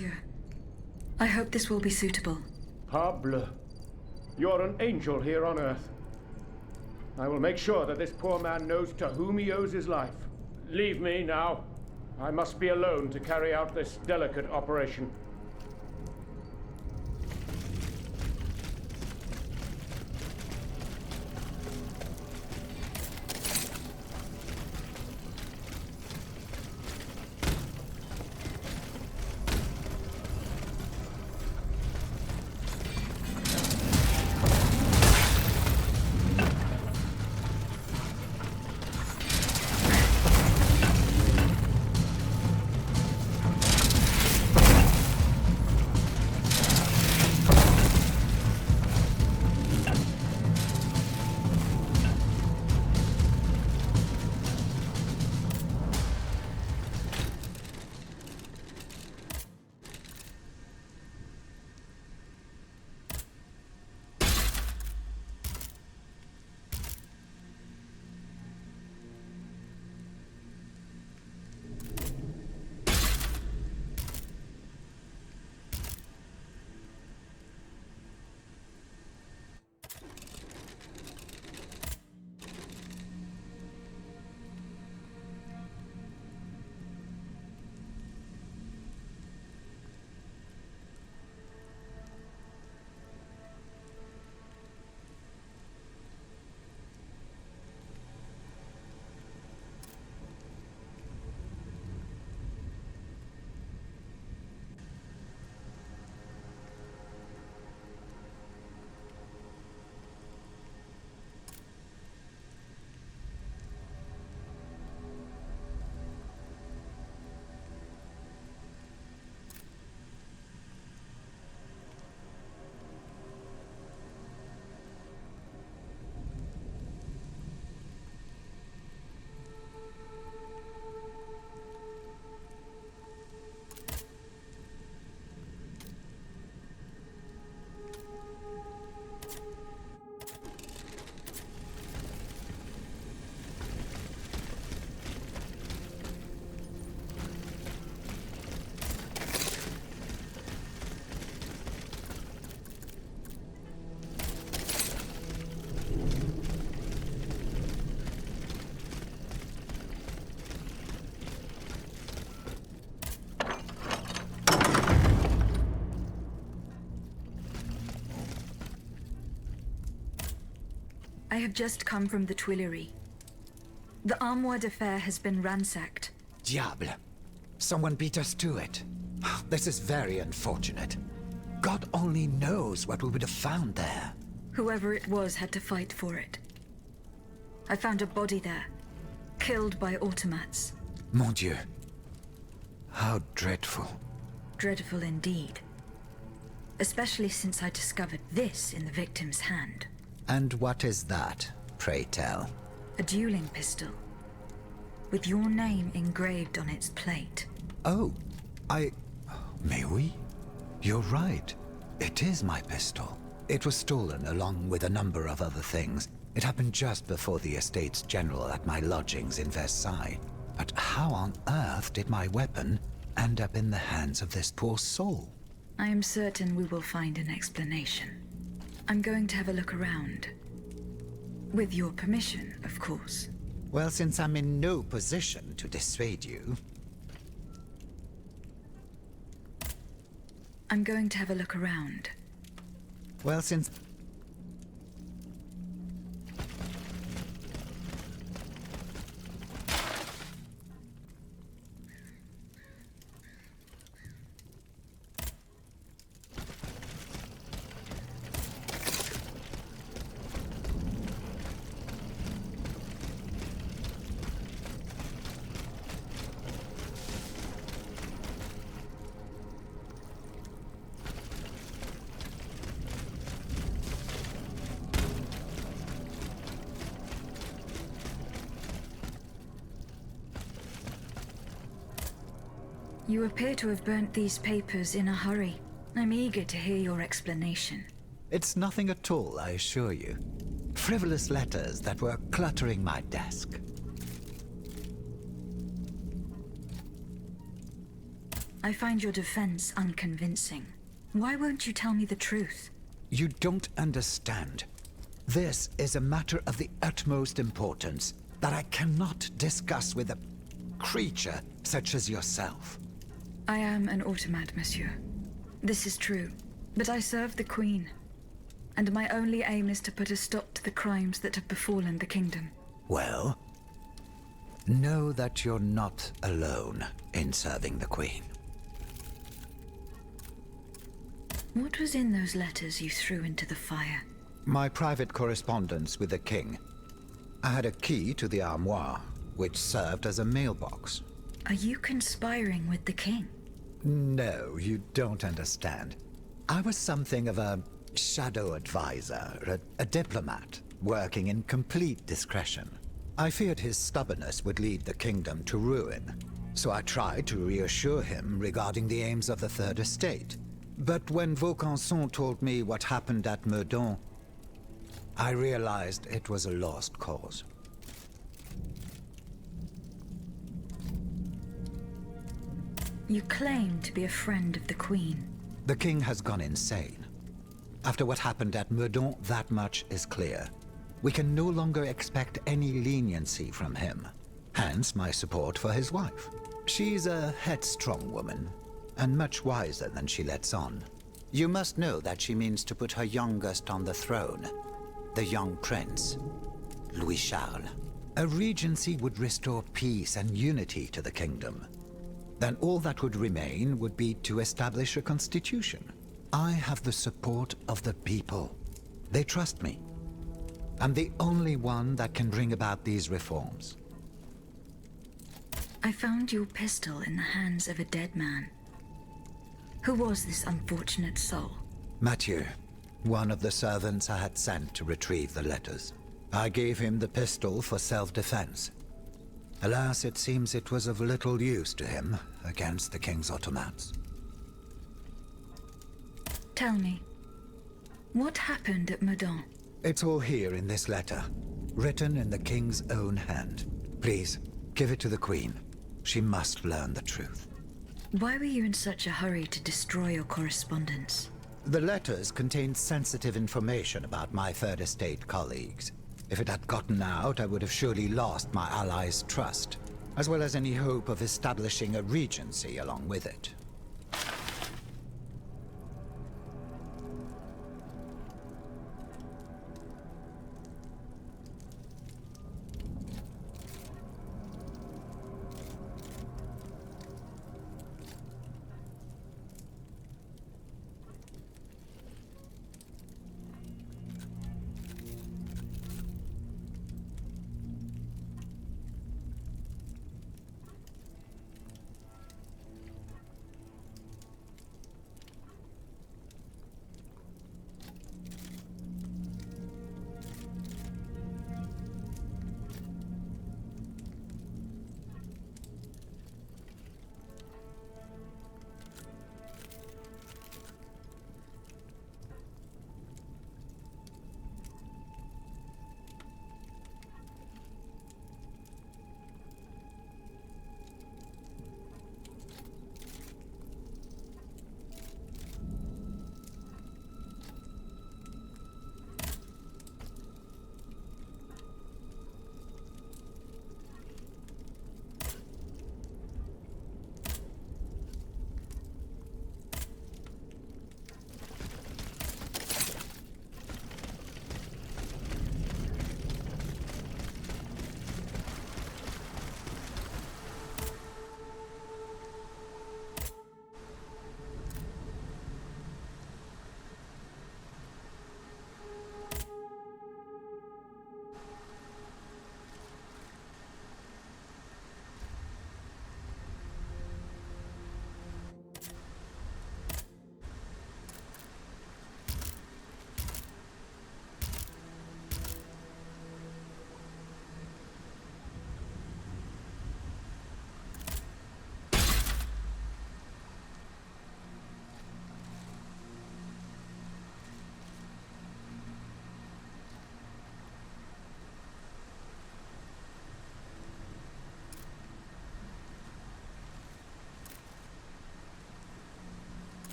monsieur. I hope this will be suitable. Parbleu. You're an angel here on Earth. I will make sure that this poor man knows to whom he owes his life. Leave me now. I must be alone to carry out this delicate operation. I have just come from the Tuileries. The Armoire de Fer has been ransacked. Diable. Someone beat us to it. This is very unfortunate. God only knows what we would have found there. Whoever it was had to fight for it. I found a body there, killed by automats. Mon Dieu. How dreadful. Dreadful indeed. Especially since I discovered this in the victim's hand. And what is that, pray tell? A dueling pistol, with your name engraved on its plate. Oh, May we? You're right. It is my pistol. It was stolen along with a number of other things. It happened just before the Estates General at my lodgings in Versailles. But how on earth did my weapon end up in the hands of this poor soul? I am certain we will find an explanation. I'm going to have a look around. With your permission, of course. Well, since I'm in no position to dissuade you... I'm going to have a look around. Well, since... You appear to have burnt these papers in a hurry. I'm eager to hear your explanation. It's nothing at all, I assure you. Frivolous letters that were cluttering my desk. I find your defense unconvincing. Why won't you tell me the truth? You don't understand. This is a matter of the utmost importance that I cannot discuss with a creature such as yourself. I am an automat, monsieur. This is true. But I serve the Queen. And my only aim is to put a stop to the crimes that have befallen the kingdom. Well, know that you're not alone in serving the Queen. What was in those letters you threw into the fire? My private correspondence with the King. I had a key to the armoire, which served as a mailbox. Are you conspiring with the King? No, you don't understand. I was something of a shadow advisor, a diplomat, working in complete discretion. I feared his stubbornness would lead the kingdom to ruin, so I tried to reassure him regarding the aims of the Third Estate. But when Vaucanson told me what happened at Meudon, I realized it was a lost cause. You claim to be a friend of the Queen. The King has gone insane. After what happened at Meudon, that much is clear. We can no longer expect any leniency from him. Hence my support for his wife. She's a headstrong woman, and much wiser than she lets on. You must know that she means to put her youngest on the throne, the young prince, Louis Charles. A regency would restore peace and unity to the kingdom. Then all that would remain would be to establish a constitution. I have the support of the people. They trust me. I'm the only one that can bring about these reforms. I found your pistol in the hands of a dead man. Who was this unfortunate soul? Mathieu, one of the servants I had sent to retrieve the letters. I gave him the pistol for self-defense. Alas, it seems it was of little use to him against the King's automats. Tell me, what happened at Meudon? It's all here in this letter, written in the King's own hand. Please, give it to the Queen. She must learn the truth. Why were you in such a hurry to destroy your correspondence? The letters contained sensitive information about my Third Estate colleagues. If it had gotten out, I would have surely lost my allies' trust, as well as any hope of establishing a regency along with it.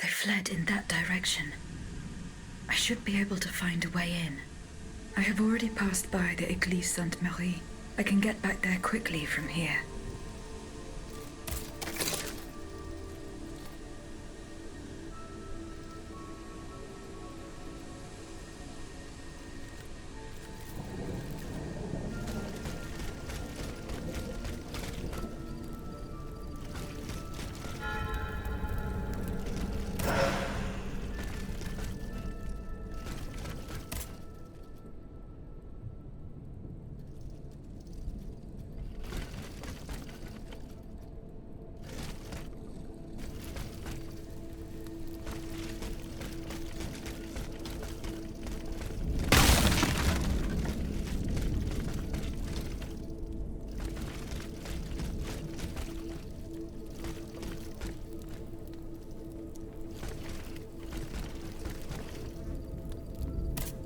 They fled in that direction. I should be able to find a way in. I have already passed by the Église Sainte-Marie. I can get back there quickly from here.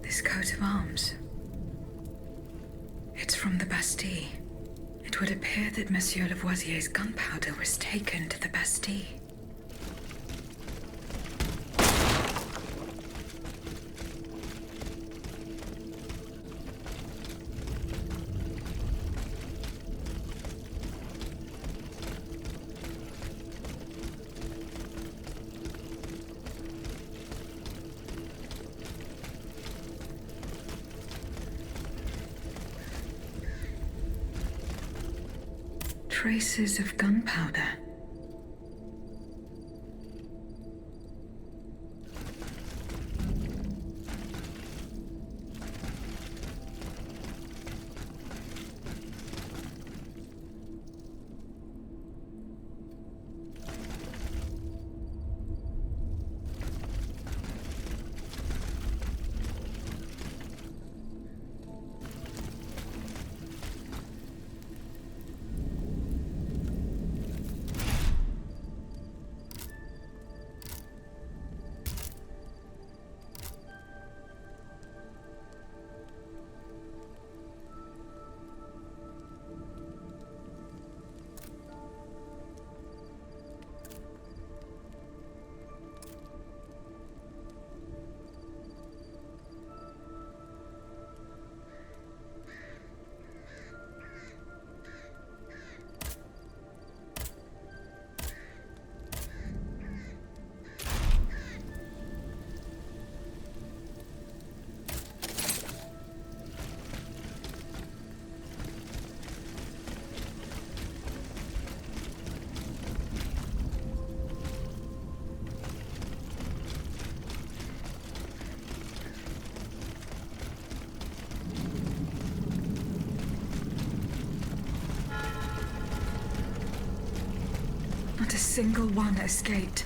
This coat of arms. It's from the Bastille. It would appear that Monsieur Lavoisier's gunpowder was taken to the Bastille. Traces of gunpowder. Not a single one escaped.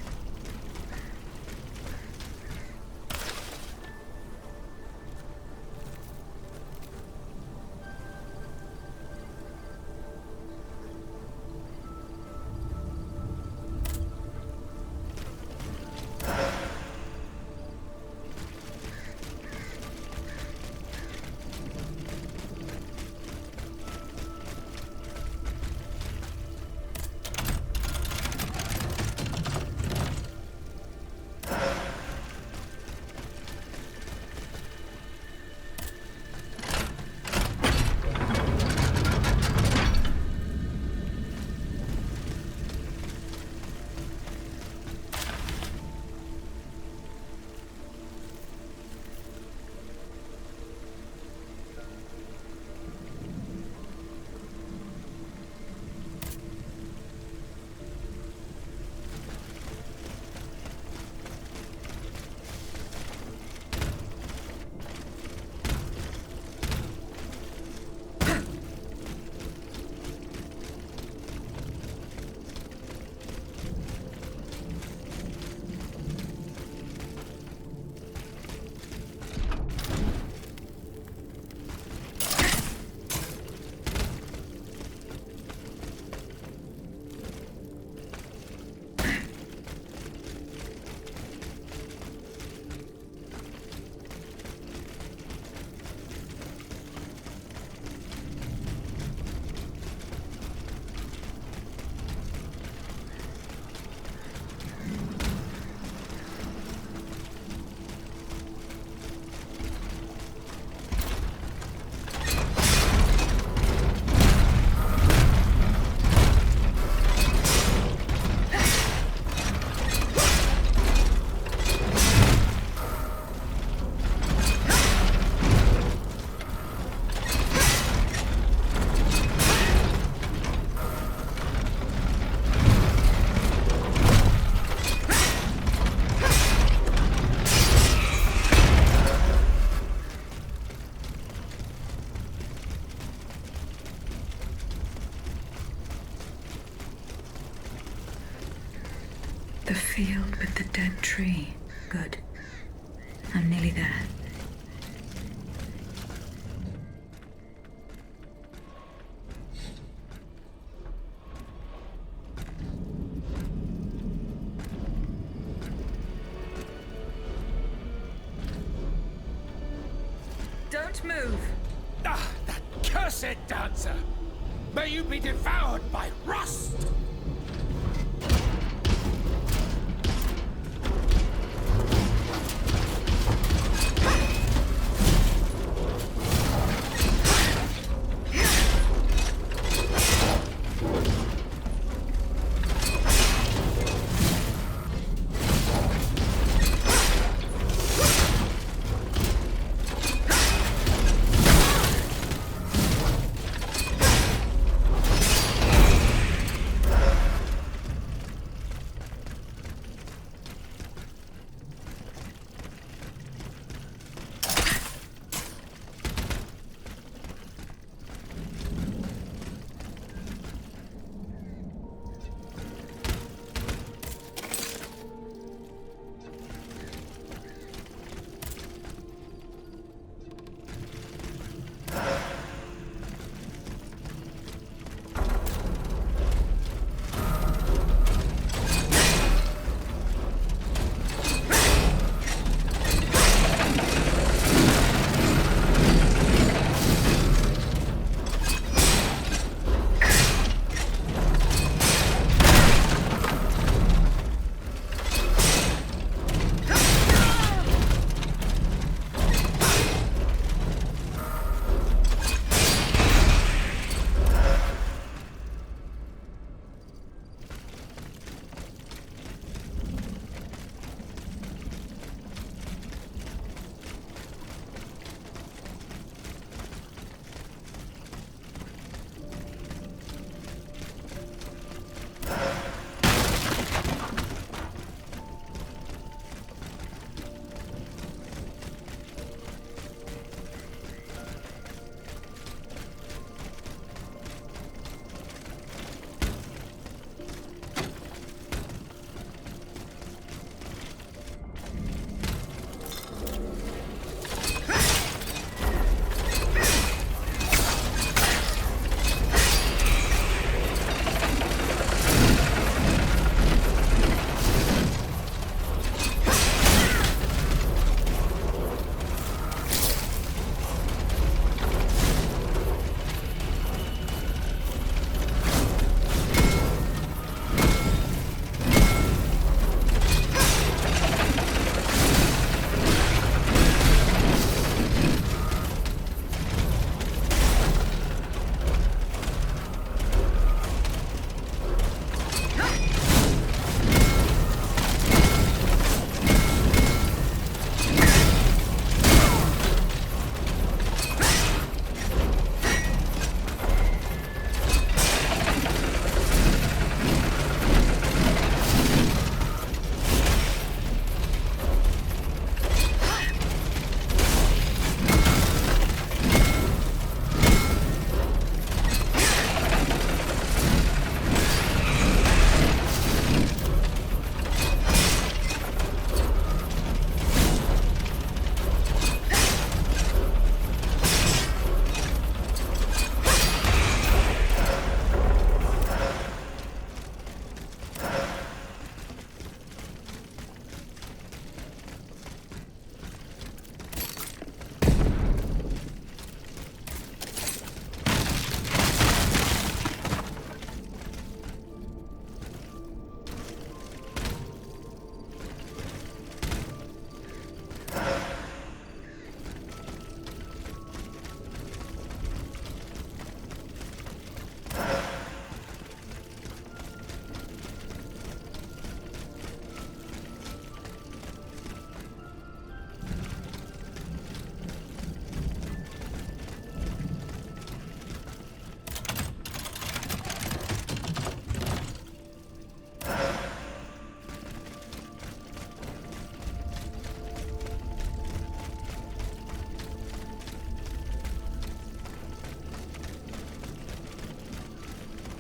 The field with the dead tree. Good. I'm nearly there. Don't move! Ah, that cursed dancer! May you be devoured by rust!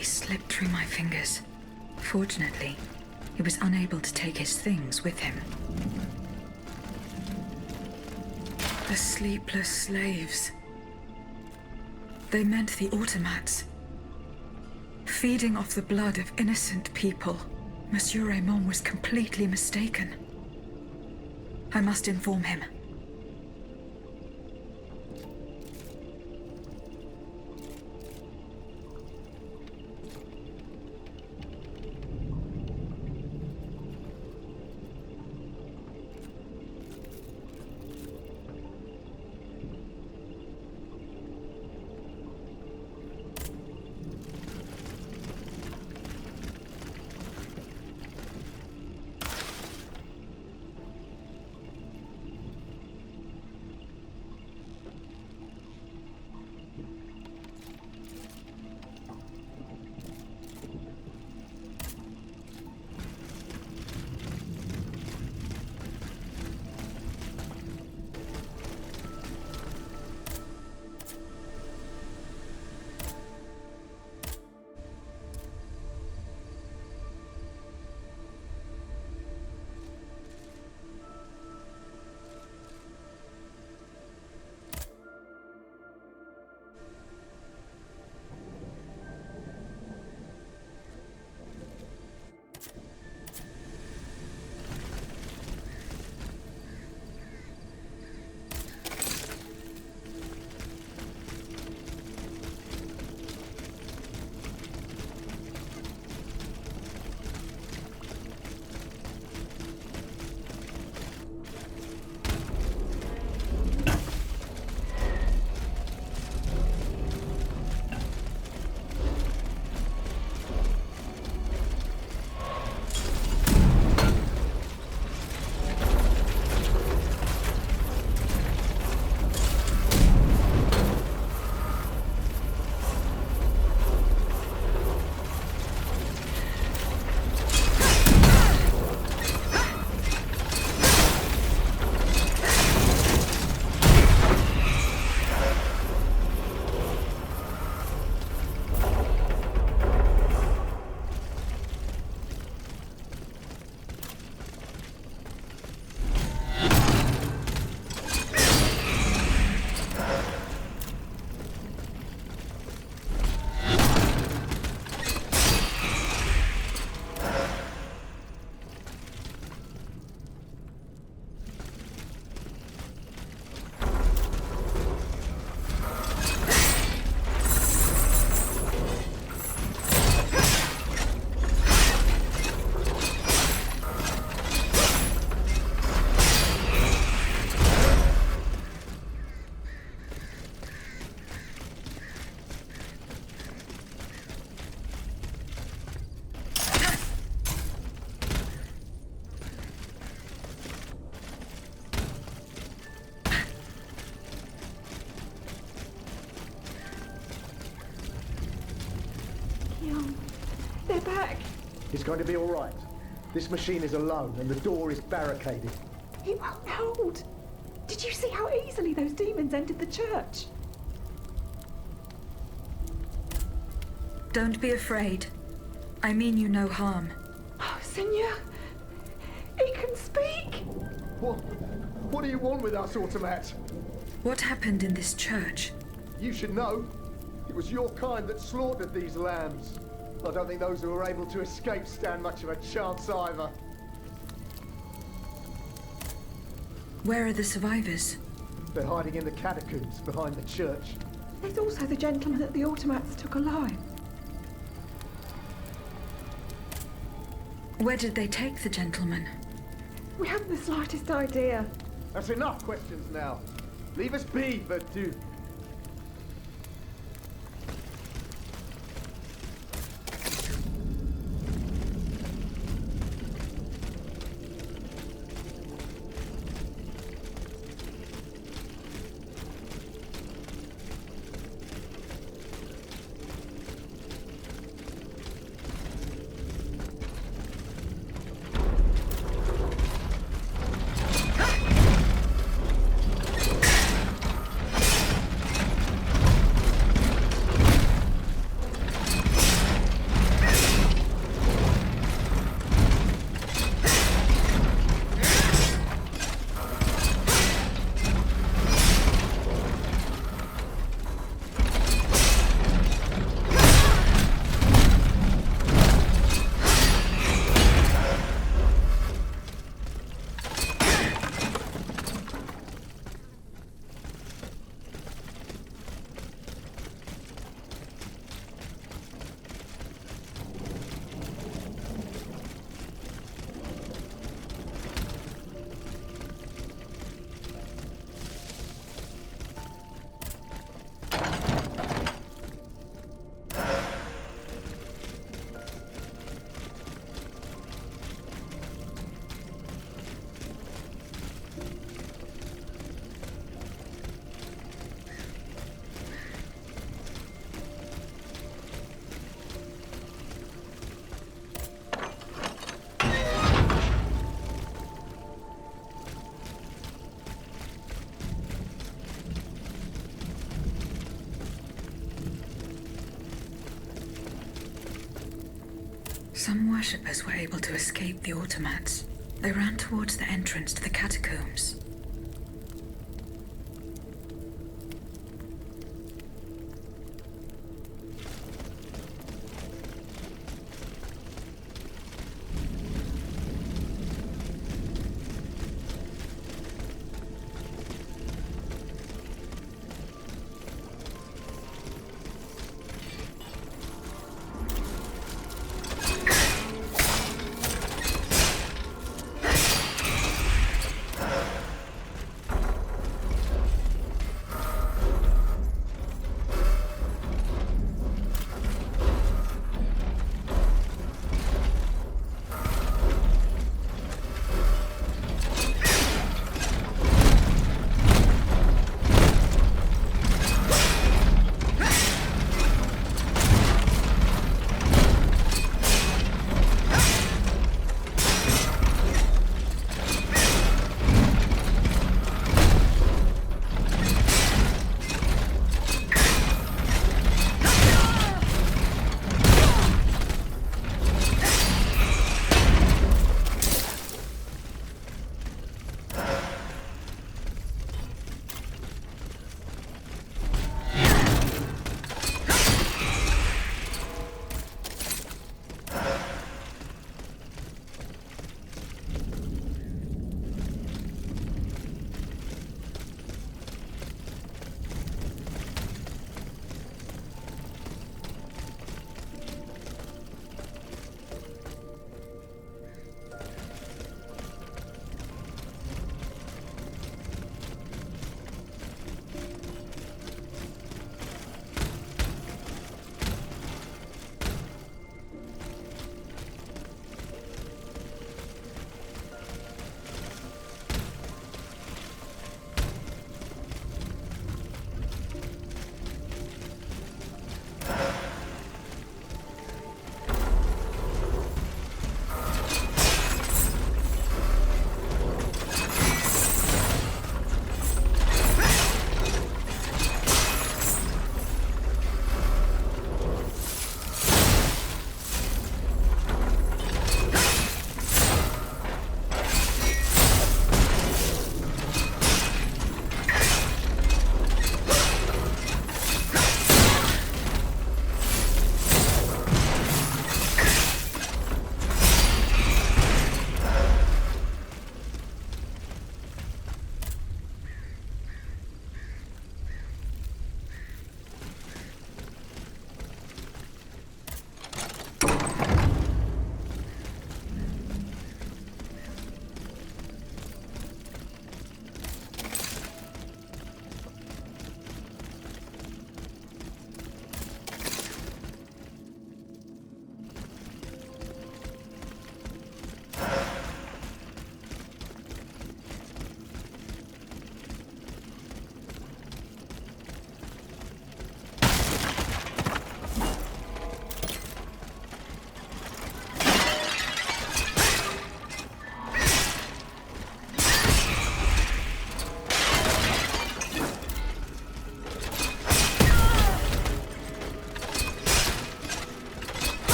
Slipped through my fingers. Fortunately, he was unable to take his things with him. The sleepless slaves. They meant the automats. Feeding off the blood of innocent people. Monsieur Raymond was completely mistaken. I must inform him. They're back. He's going to be all right. This machine is alone and the door is barricaded. It won't hold. Did you see how easily those demons entered the church? Don't be afraid. I mean you no harm. Oh, Seigneur, he can speak. What do you want with us, Automat? What happened in this church? You should know. It was your kind that slaughtered these lambs. I don't think those who were able to escape stand much of a chance either. Where are the survivors? They're hiding in the catacombs behind the church. There's also the gentleman that the automats took alive. Where did they take the gentleman? We haven't the slightest idea. That's enough questions now. Leave us be, Vertu. Some worshippers were able to escape the automats. They ran towards the entrance to the catacombs.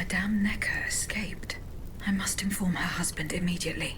Madame Necker escaped. I must inform her husband immediately.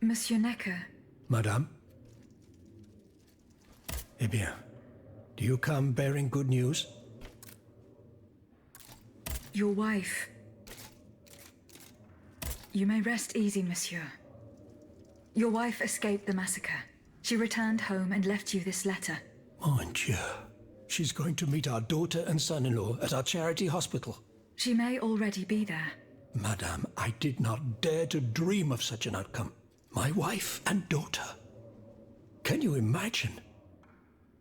Monsieur Necker. Madame? Eh bien, do you come bearing good news? Your wife. You may rest easy, monsieur. Your wife escaped the massacre. She returned home and left you this letter. Mon Dieu. She's going to meet our daughter and son-in-law at our charity hospital. She may already be there. Madame, I did not dare to dream of such an outcome. My wife and daughter. Can you imagine?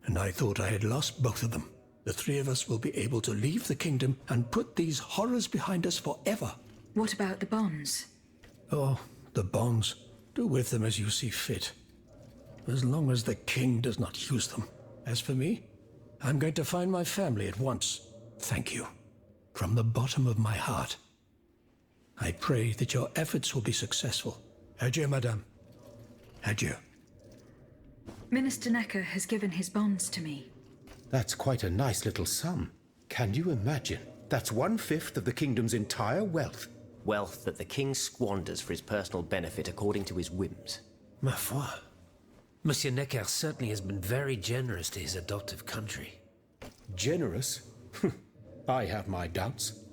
And I thought I had lost both of them. The three of us will be able to leave the kingdom and put these horrors behind us forever. What about the bonds? Oh, the bonds. Do with them as you see fit. As long as the king does not use them. As for me, I'm going to find my family at once. Thank you. From the bottom of my heart. I pray that your efforts will be successful. Adieu, madame. Adieu. Minister Necker has given his bonds to me. That's quite a nice little sum. Can you imagine? That's 1/5 of the kingdom's entire wealth. Wealth that the king squanders for his personal benefit according to his whims. Ma foi. Monsieur Necker certainly has been very generous to his adoptive country. Generous? I have my doubts.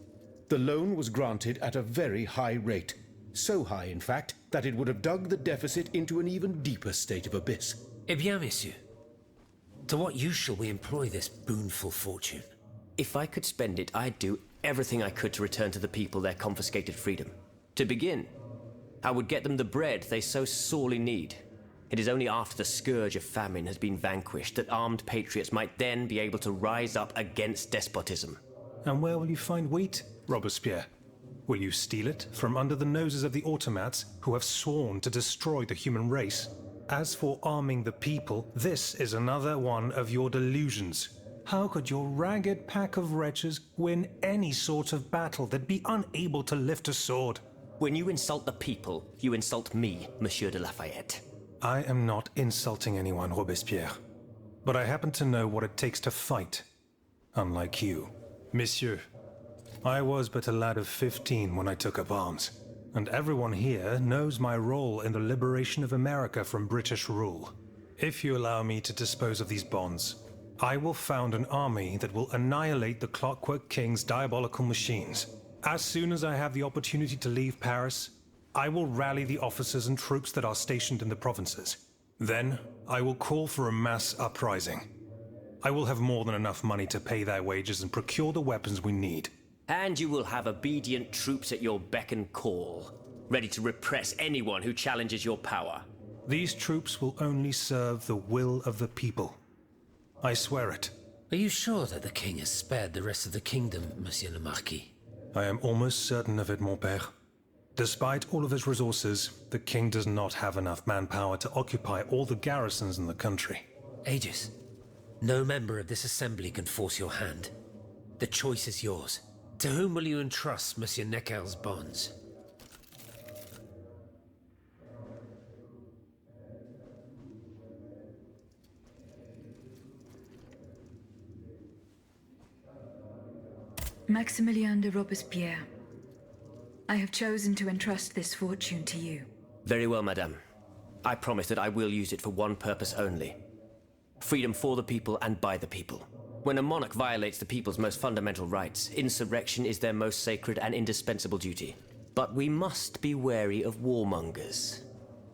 The loan was granted at a very high rate. So high, in fact, that it would have dug the deficit into an even deeper state of abyss. Eh bien, monsieur. To what use shall we employ this boonful fortune? If I could spend it, I'd do everything I could to return to the people their confiscated freedom. To begin, I would get them the bread they so sorely need. It is only after the scourge of famine has been vanquished that armed patriots might then be able to rise up against despotism. And where will you find wheat, Robespierre? Will you steal it from under the noses of the automats who have sworn to destroy the human race? As for arming the people, this is another one of your delusions. How could your ragged pack of wretches win any sort of battle that'd be unable to lift a sword? When you insult the people, you insult me, Monsieur de Lafayette. I am not insulting anyone, Robespierre. But I happen to know what it takes to fight. Unlike you. Monsieur, I was but a lad of 15 when I took up arms. And everyone here knows my role in the liberation of America from British rule. If you allow me to dispose of these bonds, I will found an army that will annihilate the Clockwork King's diabolical machines. As soon as I have the opportunity to leave Paris, I will rally the officers and troops that are stationed in the provinces. Then, I will call for a mass uprising. I will have more than enough money to pay their wages and procure the weapons we need. And you will have obedient troops at your beck and call, ready to repress anyone who challenges your power. These troops will only serve the will of the people. I swear it. Are you sure that the king has spared the rest of the kingdom, Monsieur le Marquis? I am almost certain of it, mon père. Despite all of his resources, the king does not have enough manpower to occupy all the garrisons in the country. Aegis, no member of this assembly can force your hand. The choice is yours. To whom will you entrust Monsieur Necker's bonds? Maximilien de Robespierre. I have chosen to entrust this fortune to you. Very well, madame. I promise that I will use it for one purpose only. Freedom for the people and by the people. When a monarch violates the people's most fundamental rights, insurrection is their most sacred and indispensable duty. But we must be wary of warmongers,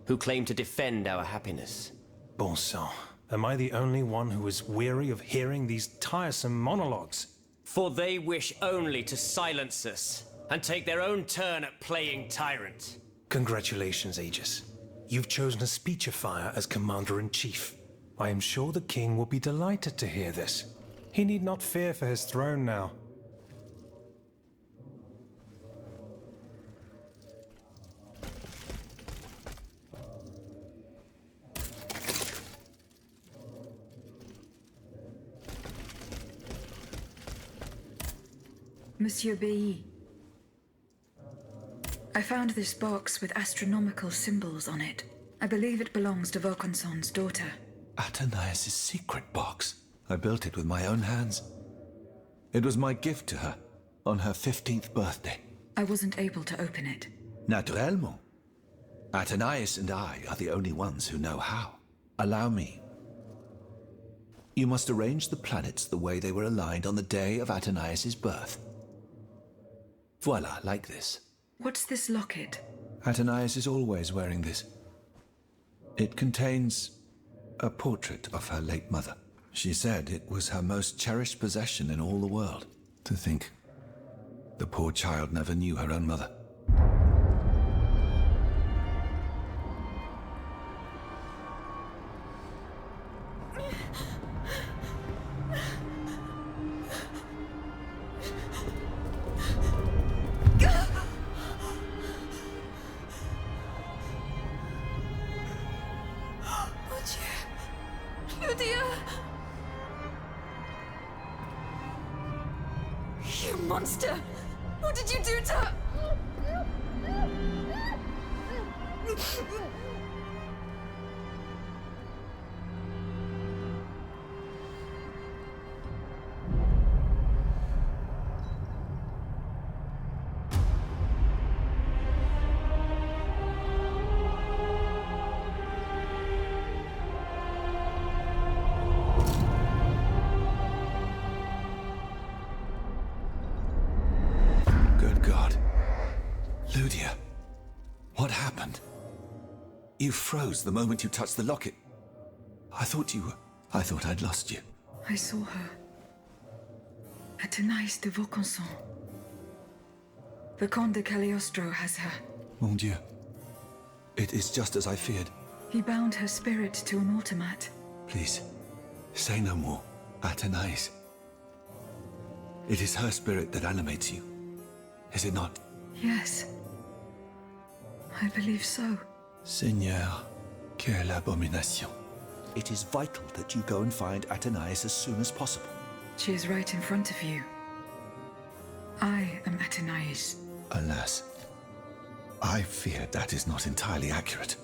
who claim to defend our happiness. Bon sang, am I the only one who is weary of hearing these tiresome monologues? For they wish only to silence us, and take their own turn at playing tyrant. Congratulations, Aegis. You've chosen a speechifier as Commander-in-Chief. I am sure the king will be delighted to hear this. He need not fear for his throne now. Monsieur Bailly. I found this box with astronomical symbols on it. I believe it belongs to Vaucanson's daughter. Athenais' secret box. I built it with my own hands. It was my gift to her on her 15th birthday. I wasn't able to open it. Naturellement. Athenais and I are the only ones who know how. Allow me. You must arrange the planets the way they were aligned on the day of Athenais' birth. Voila, like this. What's this locket? Athenais is always wearing this. It contains a portrait of her late mother. She said it was her most cherished possession in all the world. To think, the poor child never knew her own mother. You monster! What did you do to her? Ludia, what happened? You froze the moment you touched the locket. I thought I'd lost you. I saw her. Athenais de Vaucanson. The Comte de Cagliostro has her. Mon Dieu. It is just as I feared. He bound her spirit to an automat. Please, say no more. Athenais. It is her spirit that animates you. Is it not? Yes. I believe so. Seigneur, quelle abomination. It is vital that you go and find Athenais as soon as possible. She is right in front of you. I am Athenais. Alas, I fear that is not entirely accurate.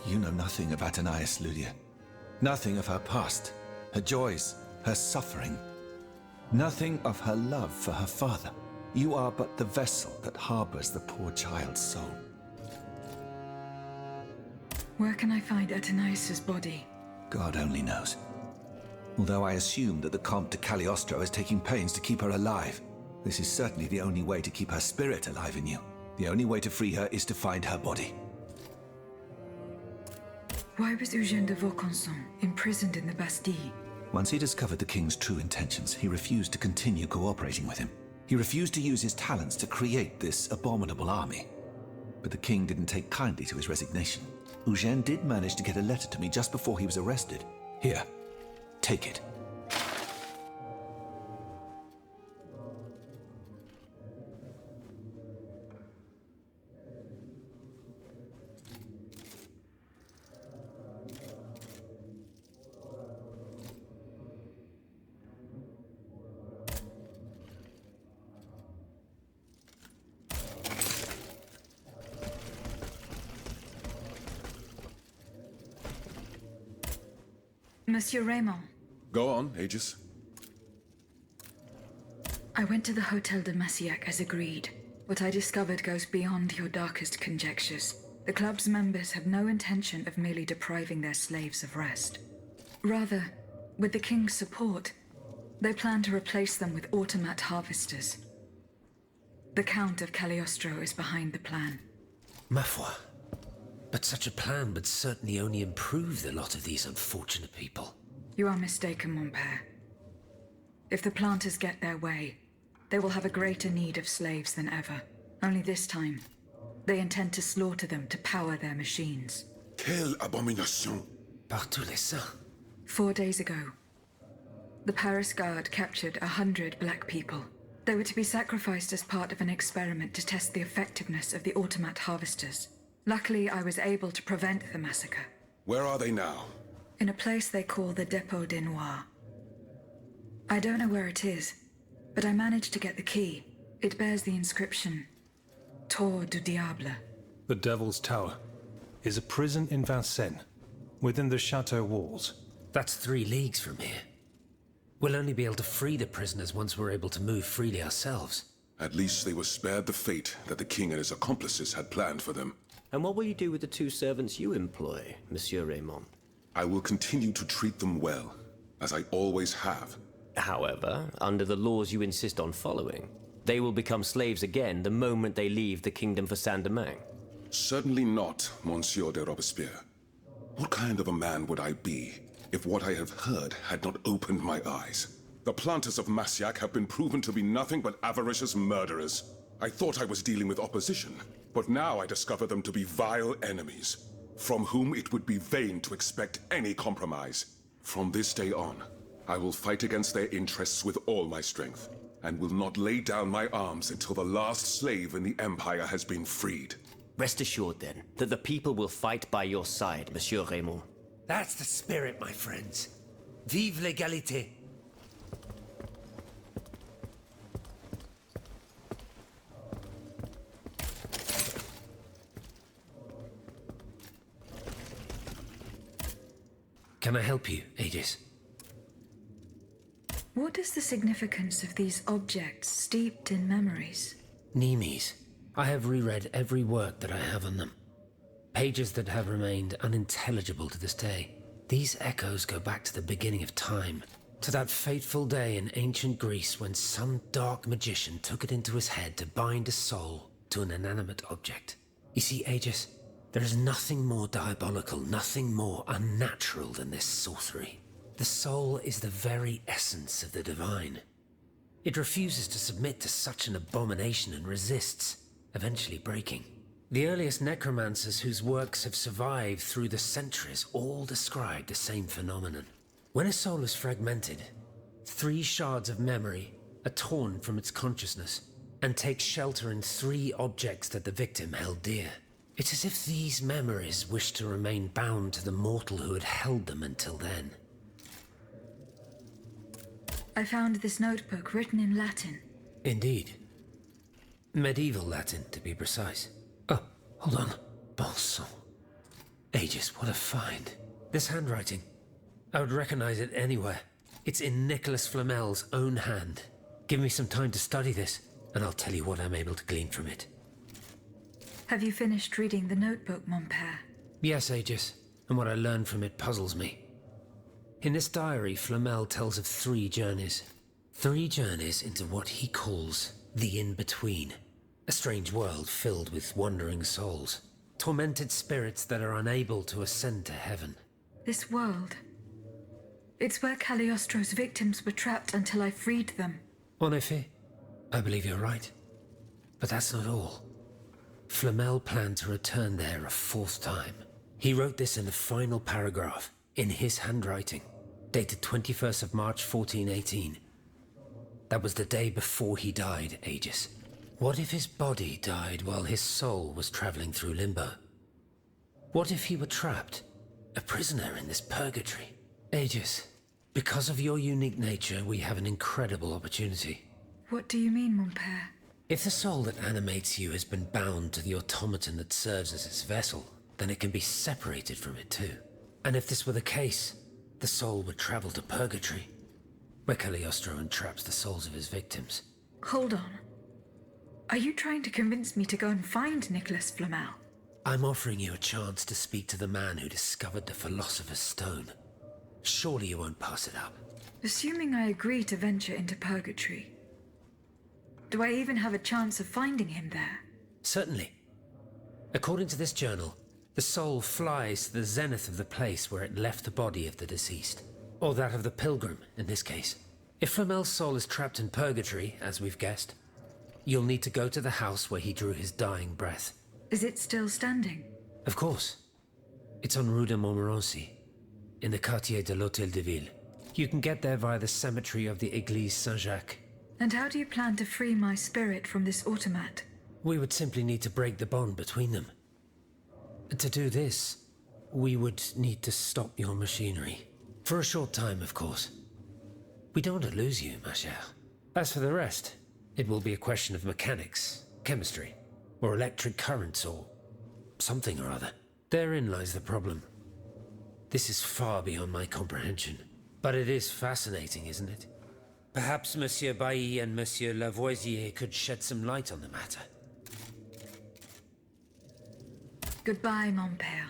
You know nothing of Athenais, Ludia. Nothing of her past, her joys, her suffering. Nothing of her love for her father. You are but the vessel that harbors the poor child's soul. Where can I find Athenais' body? God only knows. Although I assume that the Comte de Cagliostro is taking pains to keep her alive. This is certainly the only way to keep her spirit alive in you. The only way to free her is to find her body. Why was Eugène de Vaucanson imprisoned in the Bastille? Once he discovered the king's true intentions, he refused to continue cooperating with him. He refused to use his talents to create this abominable army. But the king didn't take kindly to his resignation. Eugène did manage to get a letter to me just before he was arrested. Here, take it. Monsieur Raymond. Go on, Aegis. I went to the Hotel de Massiac as agreed. What I discovered goes beyond your darkest conjectures. The club's members have no intention of merely depriving their slaves of rest. Rather, with the king's support, they plan to replace them with automat harvesters. The Count of Cagliostro is behind the plan. Ma foi. But such a plan would certainly only improve the lot of these unfortunate people. You are mistaken, mon père. If the planters get their way, they will have a greater need of slaves than ever. Only this time, they intend to slaughter them to power their machines. Quelle abomination! Par tous les saints. 4 days ago, the Paris Guard captured 100 black people. They were to be sacrificed as part of an experiment to test the effectiveness of the automat harvesters. Luckily, I was able to prevent the massacre. Where are they now? In a place they call the Dépôt des Noirs. I don't know where it is, but I managed to get the key. It bears the inscription, Tour du Diable. The Devil's Tower is a prison in Vincennes, within the chateau walls. That's 3 leagues from here. We'll only be able to free the prisoners once we're able to move freely ourselves. At least they were spared the fate that the king and his accomplices had planned for them. And what will you do with the 2 servants you employ, Monsieur Raymond? I will continue to treat them well, as I always have. However, under the laws you insist on following, they will become slaves again the moment they leave the kingdom for Saint-Domingue. Certainly not, Monsieur de Robespierre. What kind of a man would I be if what I have heard had not opened my eyes? The planters of Massiac have been proven to be nothing but avaricious murderers. I thought I was dealing with opposition, but now I discover them to be vile enemies, from whom it would be vain to expect any compromise. From this day on, I will fight against their interests with all my strength, and will not lay down my arms until the last slave in the Empire has been freed. Rest assured, then, that the people will fight by your side, Monsieur Raymond. That's the spirit, my friends. Vive l'égalité! Can I help you, Aegis? What is the significance of these objects steeped in memories? Nemes. I have reread every work that I have on them. Pages that have remained unintelligible to this day. These echoes go back to the beginning of time, to that fateful day in ancient Greece when some dark magician took it into his head to bind a soul to an inanimate object. You see, Aegis, there is nothing more diabolical, nothing more unnatural than this sorcery. The soul is the very essence of the divine. It refuses to submit to such an abomination and resists, eventually breaking. The earliest necromancers whose works have survived through the centuries all describe the same phenomenon. When a soul is fragmented, 3 shards of memory are torn from its consciousness and take shelter in 3 objects that the victim held dear. It's as if these memories wish to remain bound to the mortal who had held them until then. I found this notebook written in Latin. Indeed. Medieval Latin, to be precise. Oh, hold on. Bon sang. Aegis, what a find. This handwriting. I would recognize it anywhere. It's in Nicholas Flamel's own hand. Give me some time to study this, and I'll tell you what I'm able to glean from it. Have you finished reading the notebook, mon père? Yes, Aegis, and what I learned from it puzzles me. In this diary, Flamel tells of 3 journeys. 3 journeys into what he calls the in-between. A strange world filled with wandering souls. Tormented spirits that are unable to ascend to heaven. This world. It's where Cagliostro's victims were trapped until I freed them. En effet, I believe you're right. But that's not all. Flamel planned to return there a 4th time. He wrote this in the final paragraph, in his handwriting, dated 21st of March 1418. That was the day before he died, Aegis. What if his body died while his soul was traveling through limbo? What if he were trapped, a prisoner in this purgatory? Aegis, because of your unique nature, we have an incredible opportunity. What do you mean, mon père? If the soul that animates you has been bound to the automaton that serves as its vessel, then it can be separated from it too. And if this were the case, the soul would travel to purgatory, where Cagliostro entraps the souls of his victims. Hold on. Are you trying to convince me to go and find Nicholas Flamel? I'm offering you a chance to speak to the man who discovered the Philosopher's Stone. Surely you won't pass it up. Assuming I agree to venture into Purgatory, do I even have a chance of finding him there? Certainly. According to this journal, the soul flies to the zenith of the place where it left the body of the deceased. Or that of the pilgrim, in this case. If Flamel's soul is trapped in Purgatory, as we've guessed, you'll need to go to the house where he drew his dying breath. Is it still standing? Of course. It's on Rue de Montmorency, in the quartier de l'Hôtel de Ville. You can get there via the cemetery of the Église Saint-Jacques. And how do you plan to free my spirit from this automat? We would simply need to break the bond between them. To do this, we would need to stop your machinery. For a short time, of course. We don't want to lose you, ma chère. As for the rest, it will be a question of mechanics, chemistry, or electric currents, or something or other. Therein lies the problem. This is far beyond my comprehension. But it is fascinating, isn't it? Perhaps Monsieur Bailly and Monsieur Lavoisier could shed some light on the matter. Goodbye, mon père.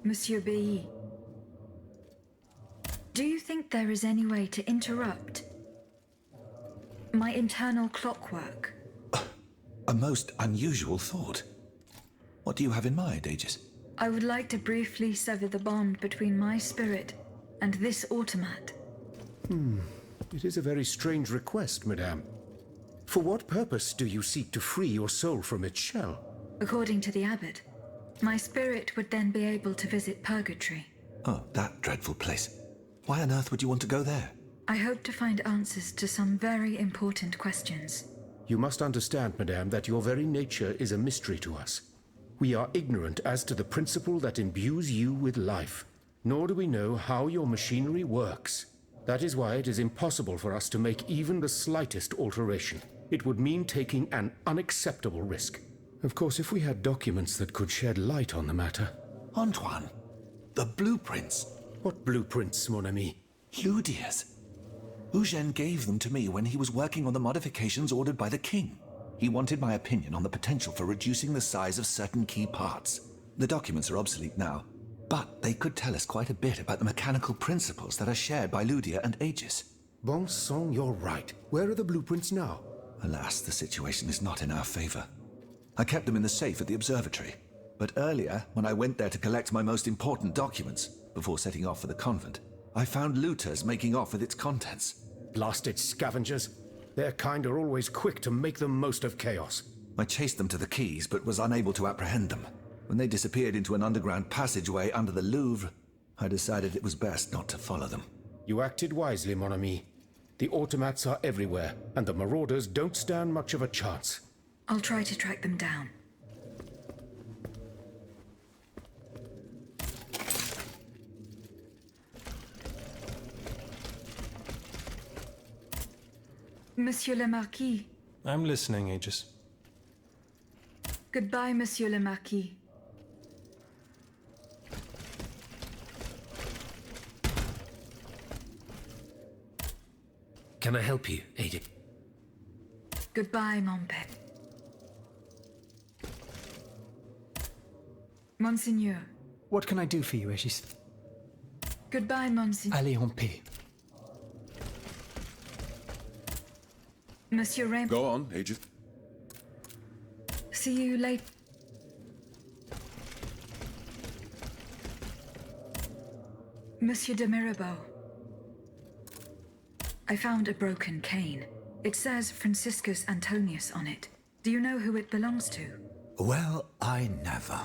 Monsieur Bailly, do you think there is any way to interrupt my internal clockwork? A most unusual thought. What do you have in mind, Aegis? I would like to briefly sever the bond between my spirit and this automat. It is a very strange request, madame. For what purpose do you seek to free your soul from its shell? According to the abbot, my spirit would then be able to visit Purgatory. Oh, that dreadful place. Why on earth would you want to go there? I hope to find answers to some very important questions. You must understand, madame, that your very nature is a mystery to us. We are ignorant as to the principle that imbues you with life, nor do we know how your machinery works. That is why it is impossible for us to make even the slightest alteration. It would mean taking an unacceptable risk. Of course, if we had documents that could shed light on the matter. Antoine, the blueprints. What blueprints, mon ami? Ludia's. Eugène gave them to me when he was working on the modifications ordered by the king. He wanted my opinion on the potential for reducing the size of certain key parts. The documents are obsolete now, but they could tell us quite a bit about the mechanical principles that are shared by Ludia and Aegis. Bon sang, you're right. Where are the blueprints now? Alas, the situation is not in our favor. I kept them in the safe at the observatory. But earlier, when I went there to collect my most important documents, before setting off for the convent, I found looters making off with its contents. Blasted scavengers. Their kind are always quick to make the most of chaos. I chased them to the quays, but was unable to apprehend them. When they disappeared into an underground passageway under the Louvre, I decided it was best not to follow them. You acted wisely, mon ami. The automats are everywhere, and the marauders don't stand much of a chance. I'll try to track them down. Monsieur le Marquis. I'm listening, Aegis. Goodbye, Monsieur le Marquis. Can I help you, Aegis? Goodbye, mon père. Monseigneur. What can I do for you, Aegis? Goodbye, Monseigneur. Allez en paix. Monsieur Raymond. Go on, Aegis. See you later. Monsieur de Mirabeau. I found a broken cane. It says Franciscus Antonius on it. Do you know who it belongs to? Well, I never.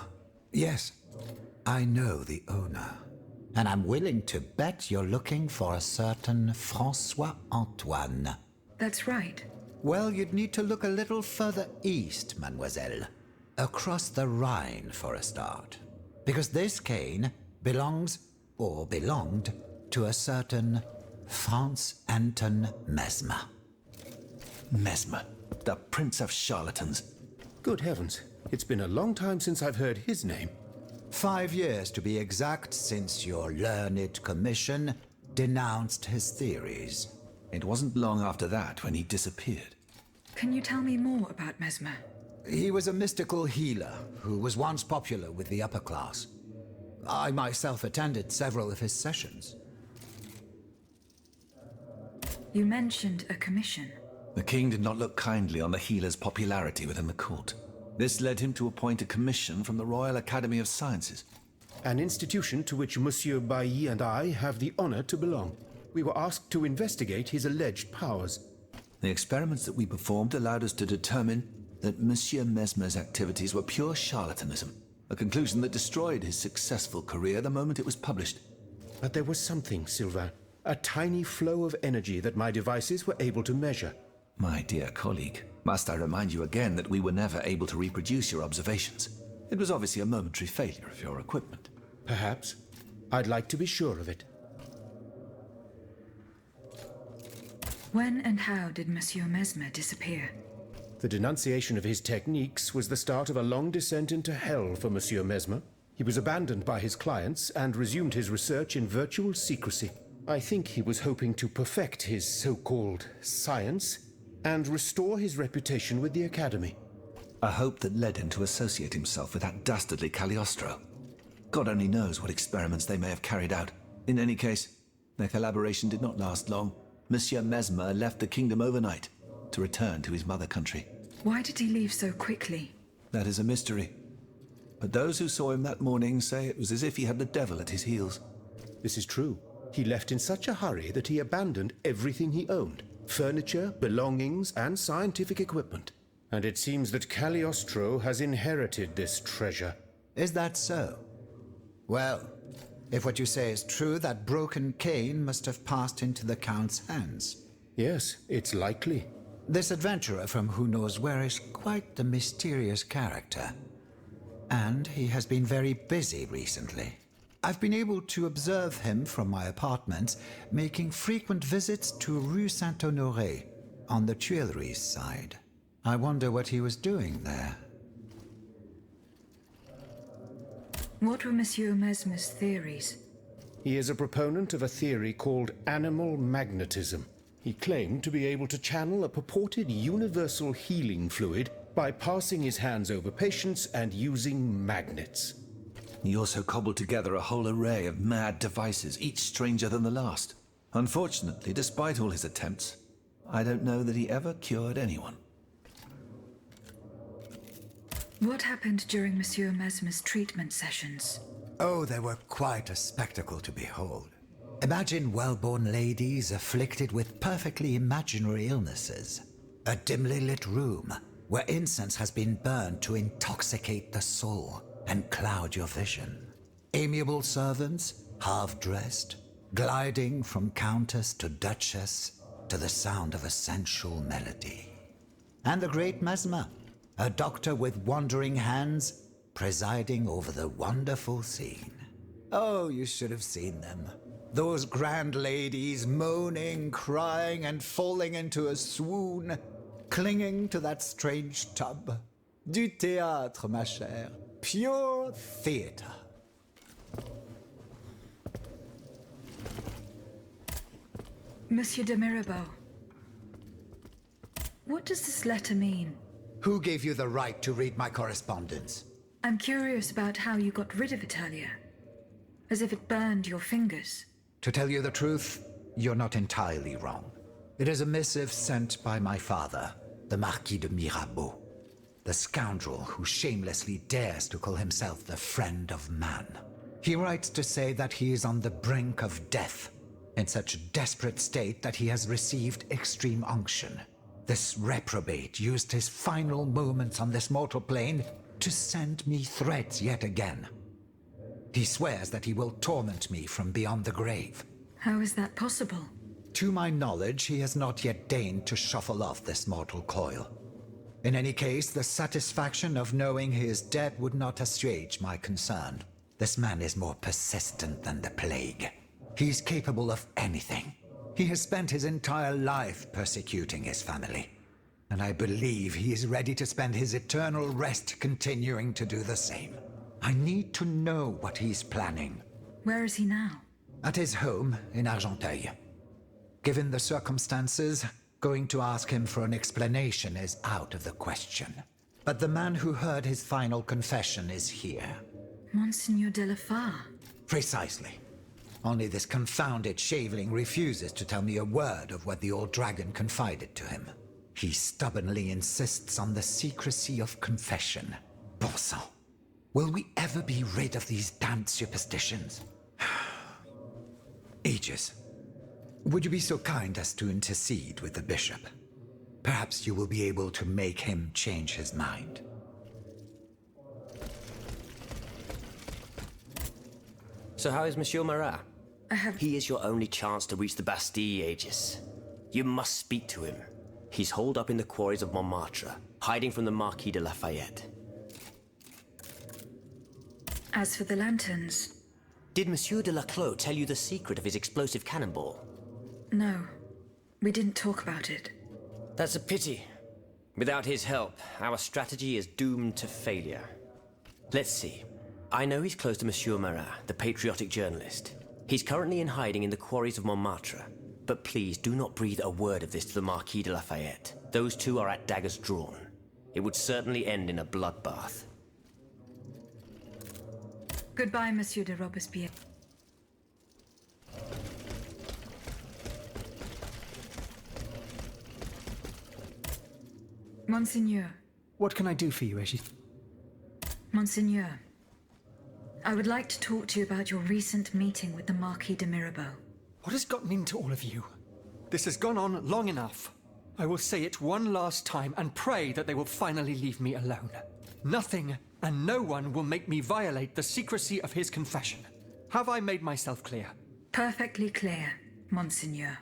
Yes, I know the owner. And I'm willing to bet you're looking for a certain François Antoine. That's right. Well, you'd need to look a little further east, mademoiselle. Across the Rhine, for a start. Because this cane belongs, or belonged, to a certain Franz Anton Mesmer. Mesmer, the prince of charlatans. Good heavens, it's been a long time since I've heard his name. 5 years to be exact since your learned commission denounced his theories. It wasn't long after that when he disappeared. Can you tell me more about Mesmer? He was a mystical healer who was once popular with the upper class. I myself attended several of his sessions. You mentioned a commission. The king did not look kindly on the healer's popularity within the court. This led him to appoint a commission from the Royal Academy of Sciences. An institution to which Monsieur Bailly and I have the honor to belong. We were asked to investigate his alleged powers. The experiments that we performed allowed us to determine that Monsieur Mesmer's activities were pure charlatanism, a conclusion that destroyed his successful career the moment it was published. But there was something, Sylvain, a tiny flow of energy that my devices were able to measure. My dear colleague, must I remind you again that we were never able to reproduce your observations? It was obviously a momentary failure of your equipment. Perhaps. I'd like to be sure of it. When and how did Monsieur Mesmer disappear? The denunciation of his techniques was the start of a long descent into hell for Monsieur Mesmer. He was abandoned by his clients and resumed his research in virtual secrecy. I think he was hoping to perfect his so-called science and restore his reputation with the Academy. A hope that led him to associate himself with that dastardly Cagliostro. God only knows what experiments they may have carried out. In any case, their collaboration did not last long. Monsieur Mesmer left the kingdom overnight to return to his mother country. Why did he leave so quickly? That is a mystery. But those who saw him that morning say it was as if he had the devil at his heels. This is true. He left in such a hurry that he abandoned everything he owned. Furniture, belongings, and scientific equipment. And it seems that Cagliostro has inherited this treasure. Is that so? Well, if what you say is true, that broken cane must have passed into the Count's hands. Yes, it's likely. This adventurer from who knows where is quite the mysterious character. And he has been very busy recently. I've been able to observe him from my apartments, making frequent visits to Rue Saint-Honoré, on the Tuileries side. I wonder what he was doing there. What were Monsieur Mesmer's theories? He is a proponent of a theory called animal magnetism. He claimed to be able to channel a purported universal healing fluid by passing his hands over patients and using magnets. He also cobbled together a whole array of mad devices, each stranger than the last. Unfortunately, despite all his attempts, I don't know that he ever cured anyone. What happened during Monsieur Mesmer's treatment sessions? Oh, they were quite a spectacle to behold. Imagine well-born ladies afflicted with perfectly imaginary illnesses. A dimly lit room where incense has been burned to intoxicate the soul and cloud your vision. Amiable servants, half-dressed, gliding from countess to duchess to the sound of a sensual melody. And the great Mesmer, a doctor with wandering hands, presiding over the wonderful scene. Oh, you should have seen them. Those grand ladies moaning, crying, and falling into a swoon, clinging to that strange tub. Du théâtre, ma chère. Pure theater. Monsieur de Mirabeau, what does this letter mean? Who gave you the right to read my correspondence? I'm curious about how you got rid of Italia. As if it burned your fingers. To tell you the truth, you're not entirely wrong. It is a missive sent by my father, the Marquis de Mirabeau, the scoundrel who shamelessly dares to call himself the friend of man. He writes to say that he is on the brink of death, in such a desperate state that he has received extreme unction. This reprobate used his final moments on this mortal plane to send me threats yet again. He swears that he will torment me from beyond the grave. How is that possible? To my knowledge, he has not yet deigned to shuffle off this mortal coil. In any case, the satisfaction of knowing he is dead would not assuage my concern. This man is more persistent than the plague. He's capable of anything. He has spent his entire life persecuting his family. And I believe he is ready to spend his eternal rest continuing to do the same. I need to know what he's planning. Where is he now? At his home in Argenteuil. Given the circumstances, going to ask him for an explanation is out of the question. But the man who heard his final confession is here. Monseigneur de la Fare. Precisely. Only this confounded shaveling refuses to tell me a word of what the old dragon confided to him. He stubbornly insists on the secrecy of confession. Bon sang. Will we ever be rid of these damned superstitions? Aegis, would you be so kind as to intercede with the bishop? Perhaps you will be able to make him change his mind. So how is Monsieur Marat? I have... He is your only chance to reach the Bastille, Aegis. You must speak to him. He's holed up in the quarries of Montmartre, hiding from the Marquis de Lafayette. As for the lanterns... Did Monsieur de Laclos tell you the secret of his explosive cannonball? No. We didn't talk about it. That's a pity. Without his help, our strategy is doomed to failure. Let's see. I know he's close to Monsieur Marat, the patriotic journalist. He's currently in hiding in the quarries of Montmartre. But please do not breathe a word of this to the Marquis de Lafayette. Those two are at daggers drawn. It would certainly end in a bloodbath. Goodbye, Monsieur de Robespierre. Monseigneur. What can I do for you, Aegis? Monseigneur. I would like to talk to you about your recent meeting with the Marquis de Mirabeau. What has gotten into all of you? This has gone on long enough. I will say it one last time and pray that they will finally leave me alone. Nothing and no one will make me violate the secrecy of his confession. Have I made myself clear? Perfectly clear, Monseigneur.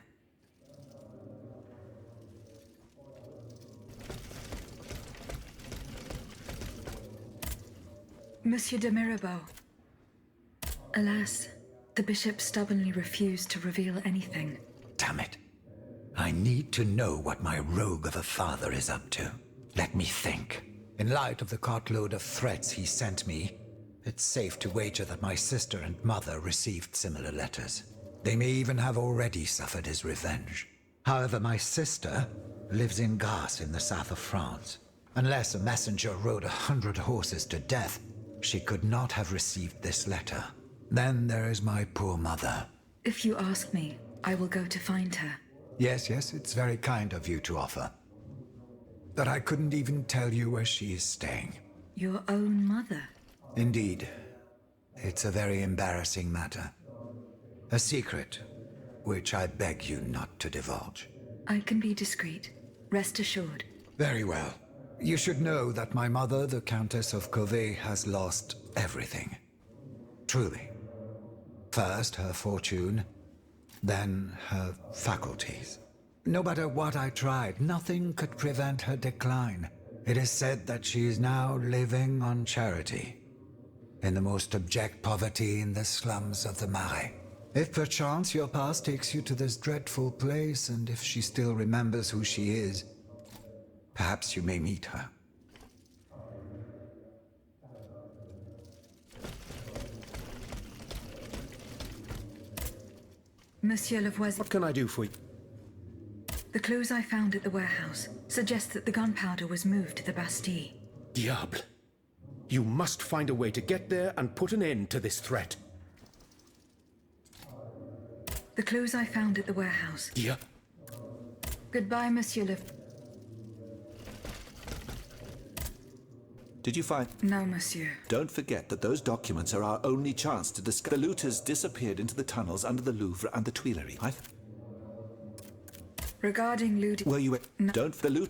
Monsieur de Mirabeau. Alas, the bishop stubbornly refused to reveal anything. Damn it. I need to know what my rogue of a father is up to. Let me think. In light of the cartload of threats he sent me, it's safe to wager that my sister and mother received similar letters. They may even have already suffered his revenge. However, my sister lives in Grasse in the south of France. Unless a messenger rode 100 horses to death, she could not have received this letter. Then there is my poor mother. If you ask me, I will go to find her. Yes, it's very kind of you to offer. But I couldn't even tell you where she is staying. Your own mother? Indeed. It's a very embarrassing matter. A secret, which I beg you not to divulge. I can be discreet. Rest assured. Very well. You should know that my mother, the Countess of Covey, has lost everything. Truly. First her fortune, then her faculties. No matter what I tried, nothing could prevent her decline. It is said that she is now living on charity, in the most abject poverty in the slums of the Marais. If perchance your past takes you to this dreadful place, and if she still remembers who she is, perhaps you may meet her. Monsieur Lavoisier. What can I do for you? The clues I found at the warehouse suggest that the gunpowder was moved to the Bastille. Diable. You must find a way to get there and put an end to this threat. The clues I found at the warehouse. Yeah. Goodbye, Monsieur Did you find... No, monsieur. Don't forget that those documents are our only chance to discover... The looters disappeared into the tunnels under the Louvre and the Tuileries. Regarding looting... Were you... No. Don't... The loot...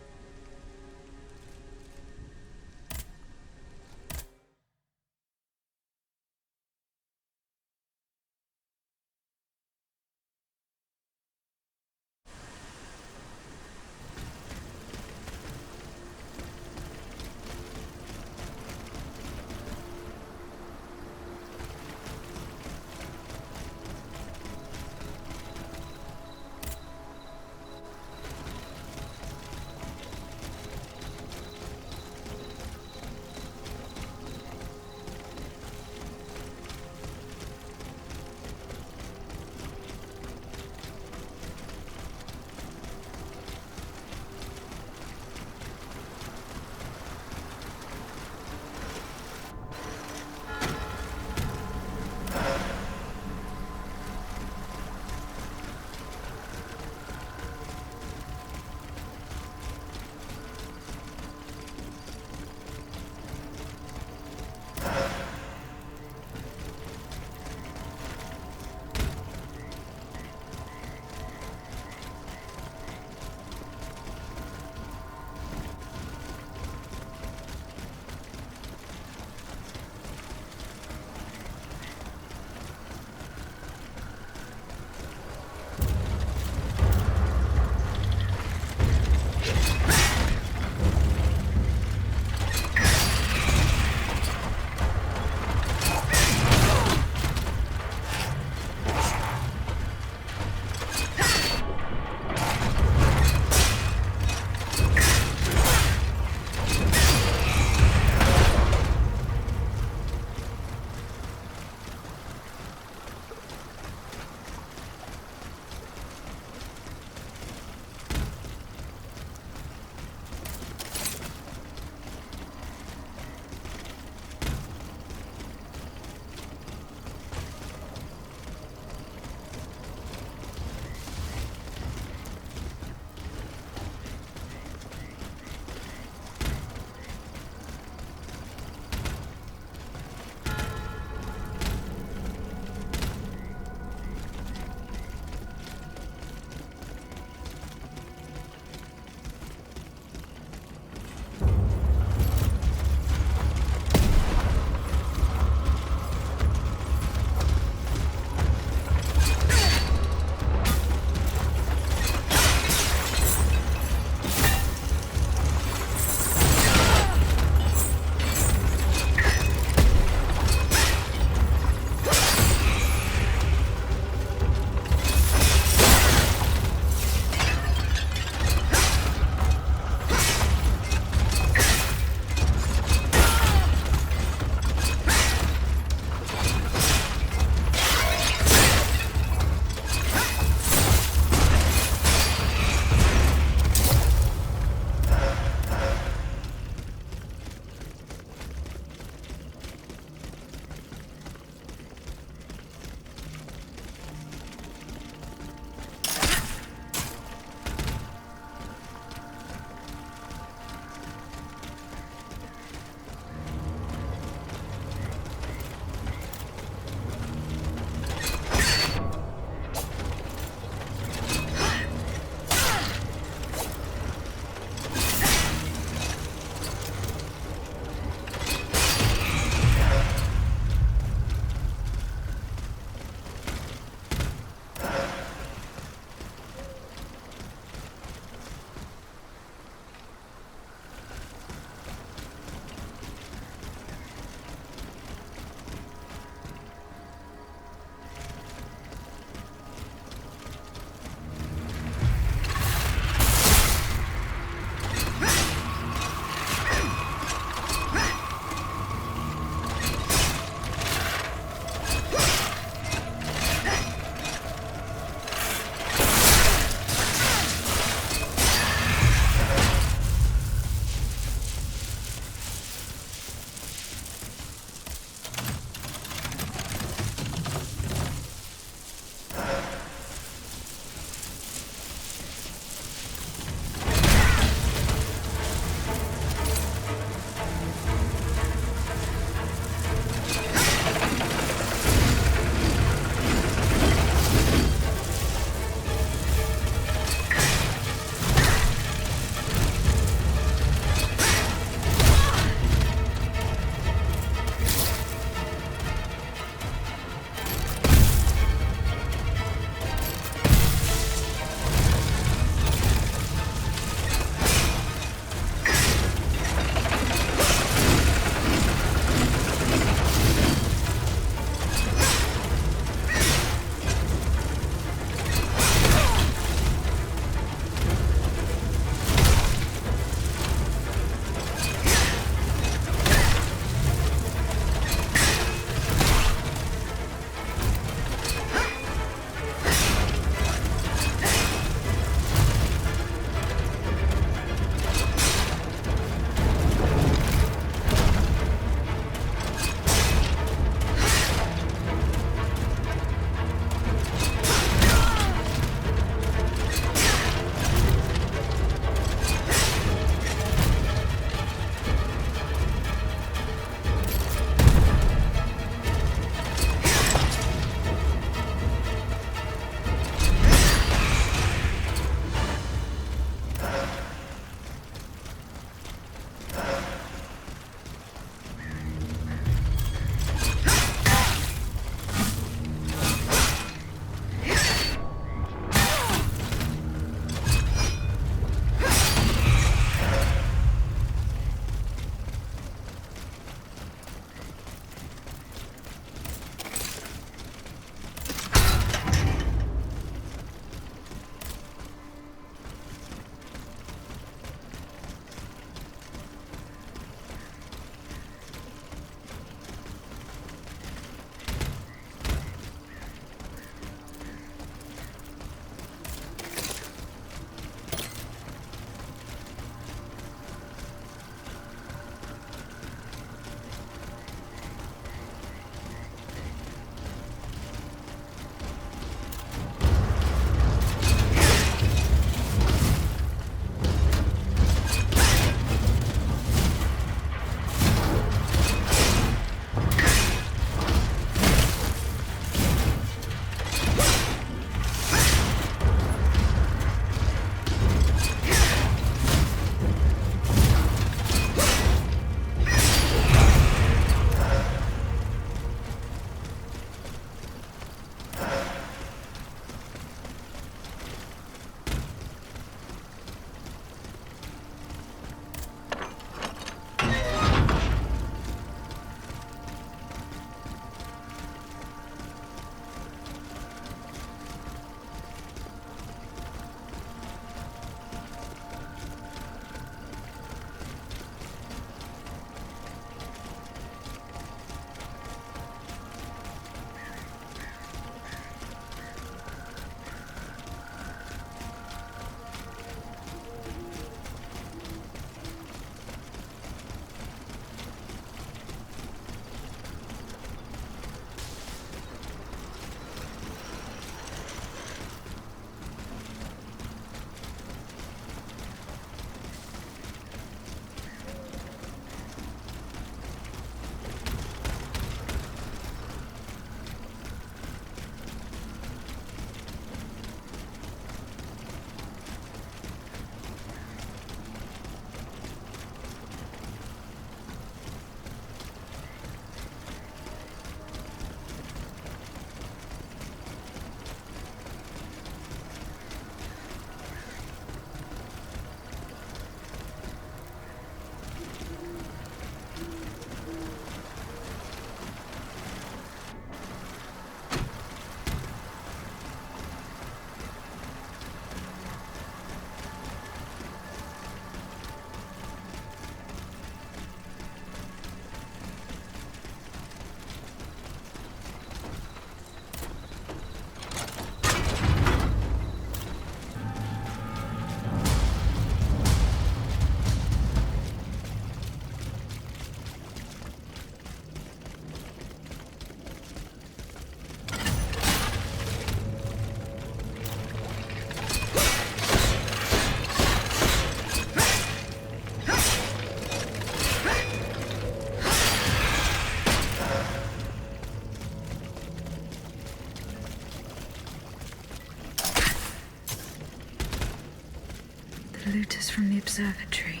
salute us from the observatory.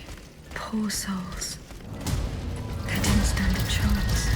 Poor souls. They didn't stand a chance.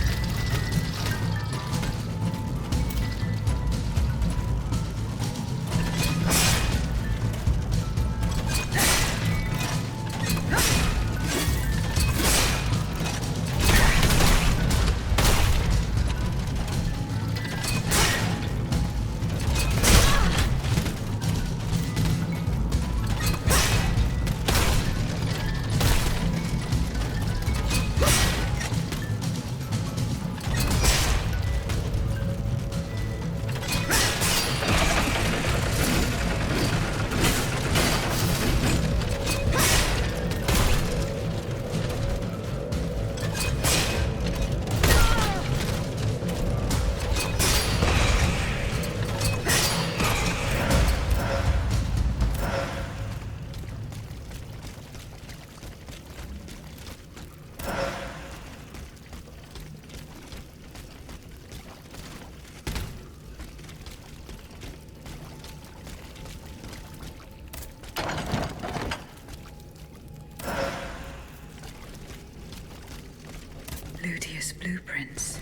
Ludius blueprints.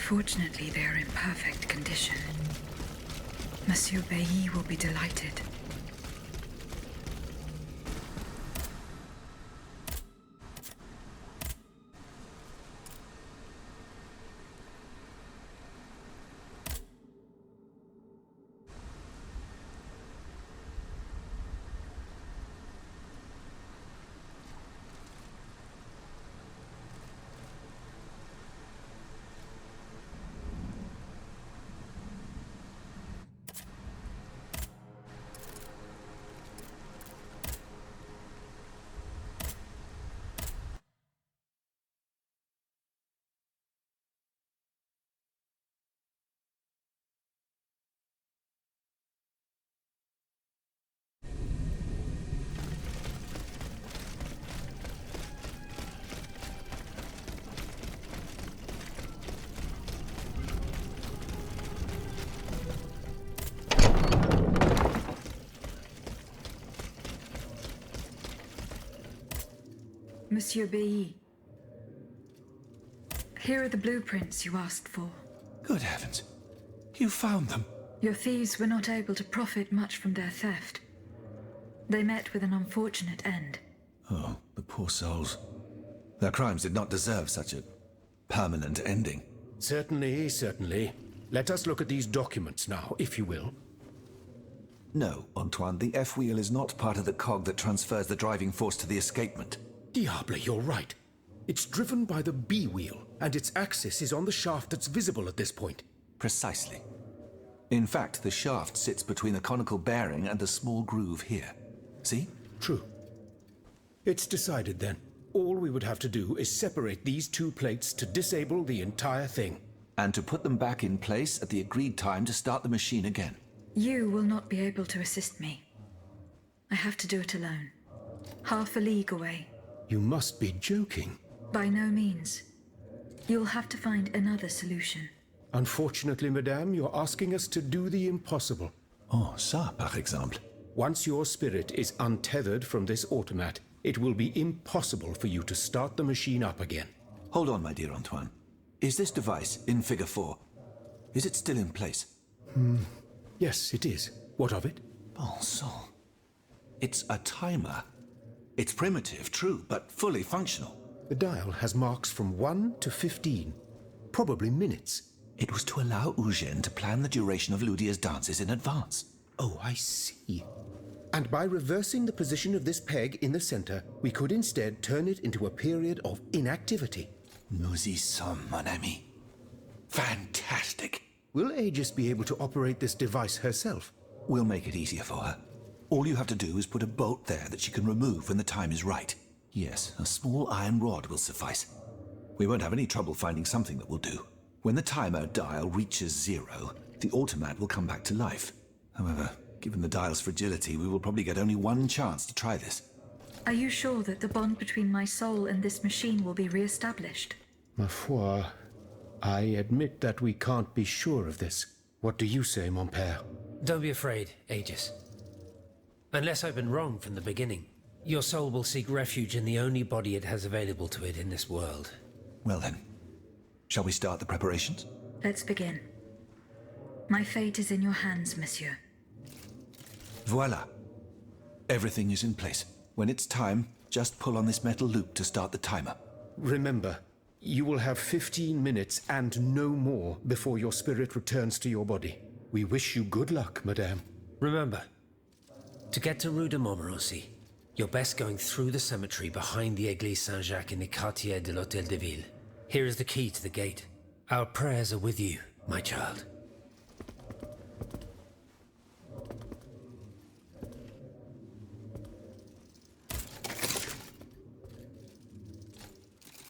Fortunately, they are in perfect condition. Monsieur Bailly will be delighted. Monsieur Bailly. Here are the blueprints you asked for. Good heavens. You found them? Your thieves were not able to profit much from their theft. They met with an unfortunate end. Oh, the poor souls. Their crimes did not deserve such a permanent ending. Certainly, certainly. Let us look at these documents now, if you will. No, Antoine, the F-wheel is not part of the cog that transfers the driving force to the escapement. Diable, you're right. It's driven by the B-wheel, and its axis is on the shaft that's visible at this point. Precisely. In fact, the shaft sits between the conical bearing and the small groove here. See? True. It's decided then. All we would have to do is separate these two plates to disable the entire thing. And to put them back in place at the agreed time to start the machine again. You will not be able to assist me. I have to do it alone. Half a league away. You must be joking. By no means. You'll have to find another solution. Unfortunately, madame, you're asking us to do the impossible. Oh, ça, par exemple. Once your spirit is untethered from this automat, it will be impossible for you to start the machine up again. Hold on, my dear Antoine. Is this device in Figure 4? Is it still in place? Yes, it is. What of it? Bon sang. It's a timer. It's primitive, true, but fully functional. The dial has marks from 1 to 15. Probably minutes. It was to allow Eugène to plan the duration of Ludia's dances in advance. Oh, I see. And by reversing the position of this peg in the center, we could instead turn it into a period of inactivity. Nous y sommes, mon ami. Fantastic. Will Aegis be able to operate this device herself? We'll make it easier for her. All you have to do is put a bolt there that she can remove when the time is right. Yes, a small iron rod will suffice. We won't have any trouble finding something that will do. When the timer dial reaches 0, the automat will come back to life. However, given the dial's fragility, we will probably get only one chance to try this. Are you sure that the bond between my soul and this machine will be re-established? Ma foi, I admit that we can't be sure of this. What do you say, mon père? Don't be afraid, Aegis. Unless I've been wrong from the beginning, Your soul will seek refuge in the only body it has available to it in this world. Well then, shall we start the preparations? Let's begin. My fate is in your hands, monsieur. Voila. Everything is in place. When it's time, just pull on this metal loop to start the timer. Remember, you will have 15 minutes and no more before your spirit returns to your body. We wish you good luck, madame. Remember, to get to Rue de Montmorency, you're best going through the cemetery behind the Église Saint-Jacques in the Quartier de l'Hôtel de Ville. Here is the key to the gate. Our prayers are with you, my child.